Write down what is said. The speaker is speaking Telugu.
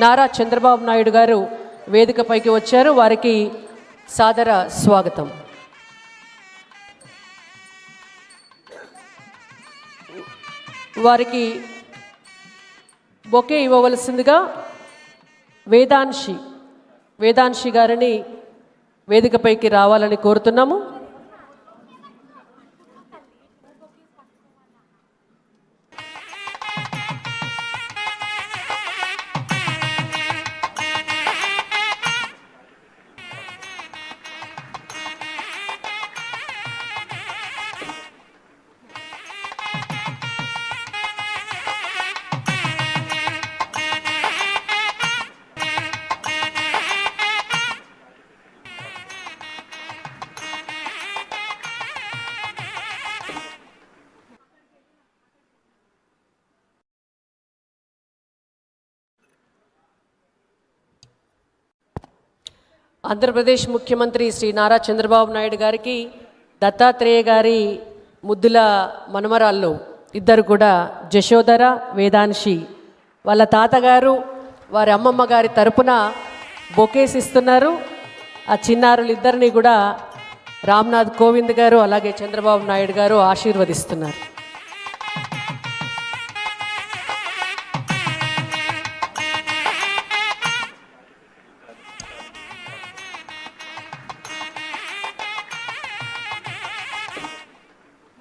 నారా చంద్రబాబు నాయుడు గారు వేదికపైకి వచ్చారు. వారికి సాదర స్వాగతం. వారికి బొకే ఇవ్వవలసిందిగా వేదాంశి గారిని వేదికపైకి రావాలని కోరుతున్నాము. ఆంధ్రప్రదేశ్ ముఖ్యమంత్రి శ్రీ నారా చంద్రబాబు నాయుడు గారికి దత్తాత్రేయ గారి ముద్దుల మనమరాళ్ళు ఇద్దరు కూడా జశోధర, వేదాంశి వాళ్ళ తాతగారు వారి అమ్మమ్మ గారి తరపున బొకేస్ ఇస్తున్నారు. ఆ చిన్నారులు ఇద్దరిని కూడా రామ్నాథ్ కోవింద్ గారు అలాగే చంద్రబాబు నాయుడు గారు ఆశీర్వదిస్తున్నారు.